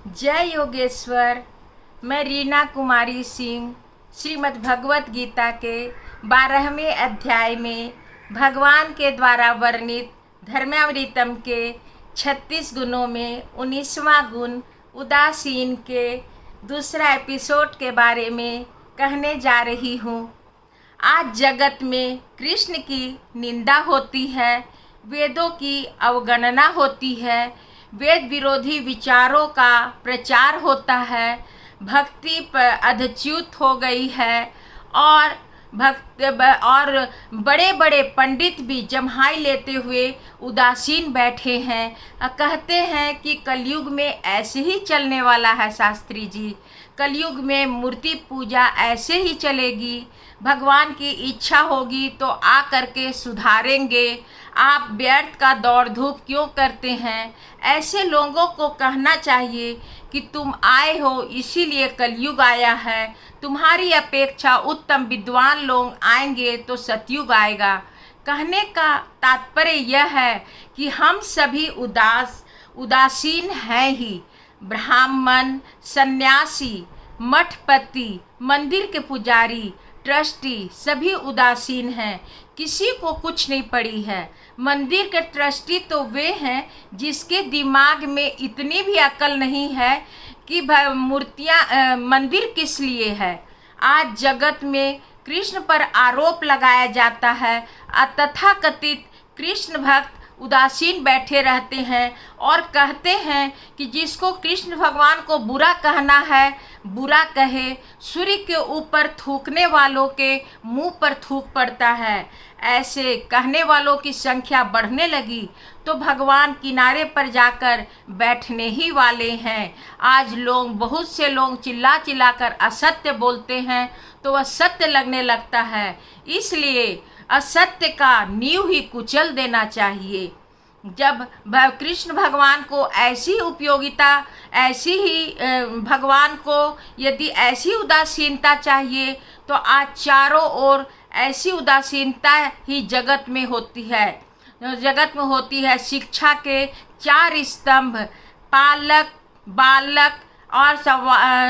जय योगेश्वर। मैं रीना कुमारी सिंह श्रीमद् भगवत गीता के 12वें अध्याय में भगवान के द्वारा वर्णित धर्मामृतम के 36 गुणों में 19वां गुण उदासीन के दूसरा एपिसोड के बारे में कहने जा रही हूँ। आज जगत में कृष्ण की निंदा होती है, वेदों की अवगणना होती है, वेद विरोधी विचारों का प्रचार होता है, भक्ति अधच्युत हो गई है और बड़े बड़े पंडित भी जम्हाई लेते हुए उदासीन बैठे हैं। कहते हैं कि कलयुग में ऐसे ही चलने वाला है। शास्त्री जी, कलयुग में मूर्ति पूजा ऐसे ही चलेगी, भगवान की इच्छा होगी तो आ करके सुधारेंगे। आप व्यर्थ का दौड़ धूप क्यों करते हैं? ऐसे लोगों को कहना चाहिए कि तुम आए हो इसीलिए कलयुग आया है, तुम्हारी अपेक्षा उत्तम विद्वान लोग आएंगे तो सतयुग आएगा। कहने का तात्पर्य यह है कि हम सभी उदासीन हैं ही। ब्राह्मण, सन्यासी, मठपति, मंदिर के पुजारी, ट्रस्टी सभी उदासीन हैं, किसी को कुछ नहीं पड़ी है। मंदिर के ट्रस्टी तो वे हैं जिसके दिमाग में इतनी भी अकल नहीं है कि मूर्तियाँ मंदिर किस लिए है। आज जगत में कृष्ण पर आरोप लगाया जाता है, तथाकथित कृष्ण भक्त उदासीन बैठे रहते हैं और कहते हैं कि जिसको कृष्ण भगवान को बुरा कहना है बुरा कहे। सूर्य के ऊपर थूकने वालों के मुंह पर थूक पड़ता है। ऐसे कहने वालों की संख्या बढ़ने लगी तो भगवान किनारे पर जाकर बैठने ही वाले हैं। आज बहुत से लोग चिल्ला चिल्ला कर असत्य बोलते हैं तो वह सत्य लगने लगता है, इसलिए असत्य का नींव ही कुचल देना चाहिए। जब कृष्ण भगवान को ऐसी उपयोगिता, ऐसी ही भगवान को यदि ऐसी उदासीनता चाहिए तो आज चारों ओर ऐसी उदासीनता ही जगत में होती है। शिक्षा के 4 स्तंभ, पालक, बालक और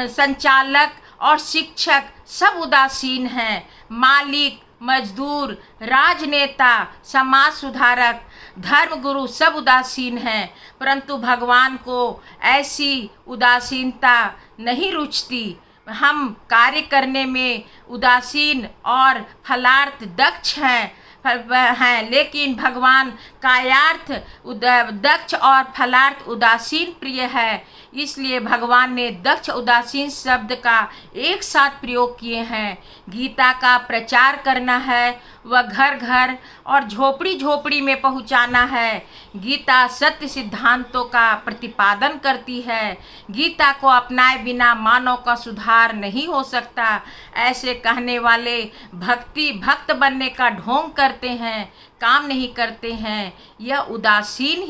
संचालक और शिक्षक सब उदासीन हैं। मालिक, मजदूर, राजनेता, समाज सुधारक, धर्मगुरु सब उदासीन हैं, परंतु भगवान को ऐसी उदासीनता नहीं रुचती। हम कार्य करने में उदासीन और फलार्थ दक्ष हैं, लेकिन भगवान कायार्थ दक्ष और फलार्थ उदासीन प्रिय है। इसलिए भगवान ने दक्ष उदासीन शब्द का एक साथ प्रयोग किए हैं। गीता का प्रचार करना है, वह घर घर और झोपड़ी झोपड़ी में पहुंचाना है। गीता सत्य सिद्धांतों का प्रतिपादन करती है। गीता को अपनाए बिना मानव का सुधार नहीं हो सकता। ऐसे कहने वाले भक्त बनने का ढोंग करते हैं, काम नहीं करते हैं, यह उदासीन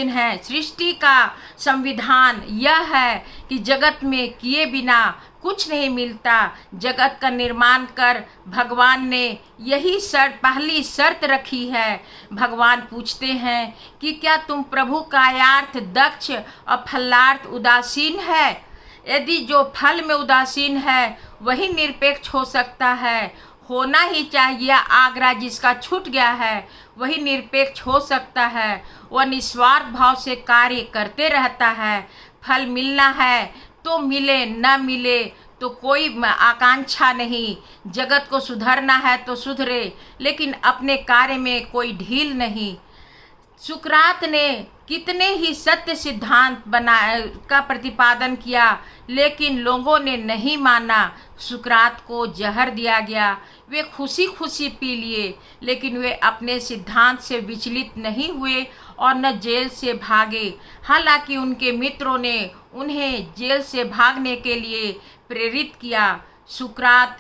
है। सृष्टि का संविधान यह है कि जगत में किए बिना कुछ नहीं मिलता। जगत का निर्माण कर भगवान ने यही पहली शर्त रखी है। भगवान पूछते हैं कि क्या तुम प्रभु कायार्थ दक्ष और फलार्थ उदासीन है? यदि जो फल में उदासीन है वही निरपेक्ष हो सकता है, होना ही चाहिए। आगरा जिसका छूट गया है वही निरपेक्ष हो सकता है। वह निस्वार्थ भाव से कार्य करते रहता है। फल मिलना है तो मिले, न मिले तो कोई आकांक्षा नहीं। जगत को सुधरना है तो सुधरे, लेकिन अपने कार्य में कोई ढील नहीं। सुकरात ने कितने ही सत्य सिद्धांत का प्रतिपादन किया, लेकिन लोगों ने नहीं माना। सुकरात को जहर दिया गया, वे खुशी खुशी पी लिए, लेकिन वे अपने सिद्धांत से विचलित नहीं हुए और न जेल से भागे। हालांकि उनके मित्रों ने उन्हें जेल से भागने के लिए प्रेरित किया। सुकरात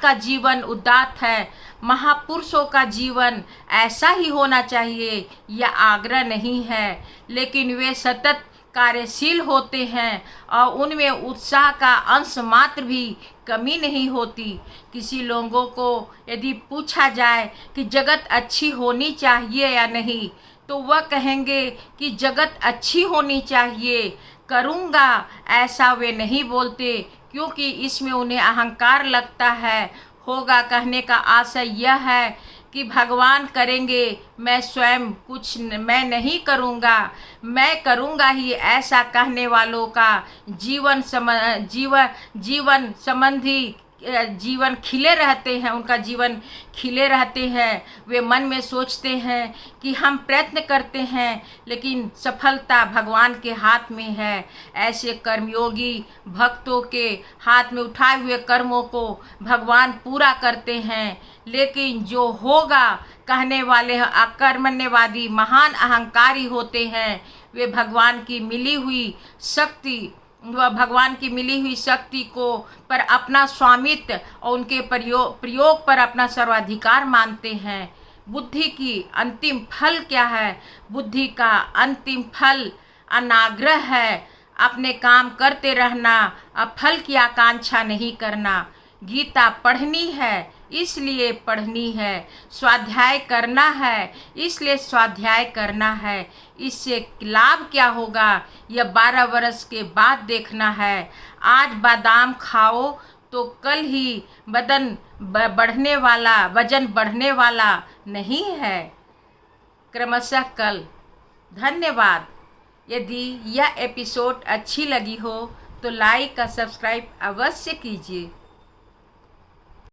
का जीवन उदात्त है। महापुरुषों का जीवन ऐसा ही होना चाहिए, यह आग्रह नहीं है, लेकिन वे सतत कार्यशील होते हैं और उनमें उत्साह का अंश मात्र भी कमी नहीं होती। किसी लोगों को यदि पूछा जाए कि जगत अच्छी होनी चाहिए या नहीं तो वह कहेंगे कि जगत अच्छी होनी चाहिए, करूँगा ऐसा वे नहीं बोलते, क्योंकि इसमें उन्हें अहंकार लगता है। होगा कहने का आशय यह है कि भगवान करेंगे, मैं स्वयं कुछ मैं नहीं करूँगा, मैं करूँगा ही, ऐसा कहने वालों का जीवन संबंधी जीवन खिले रहते हैं, उनका जीवन खिले रहते हैं। वे मन में सोचते हैं कि हम प्रयत्न करते हैं लेकिन सफलता भगवान के हाथ में है। ऐसे कर्मयोगी भक्तों के हाथ में उठाए हुए कर्मों को भगवान पूरा करते हैं। लेकिन जो होगा कहने वाले अकर्मण्यवादी महान अहंकारी होते हैं, वे भगवान की मिली हुई शक्ति को पर अपना स्वामित्व और उनके प्रयोग पर अपना सर्वाधिकार मानते हैं। बुद्धि की अंतिम फल क्या है? बुद्धि का अंतिम फल अनाग्रह है, अपने काम करते रहना, अब फल की आकांक्षा नहीं करना। गीता पढ़नी है इसलिए पढ़नी है, स्वाध्याय करना है इसलिए स्वाध्याय करना है। इससे लाभ क्या होगा यह 12 वर्ष के बाद देखना है। आज बादाम खाओ तो कल ही वजन बढ़ने वाला नहीं है, क्रमशः कल। धन्यवाद। यदि यह एपिसोड अच्छी लगी हो तो लाइक और सब्सक्राइब अवश्य कीजिए।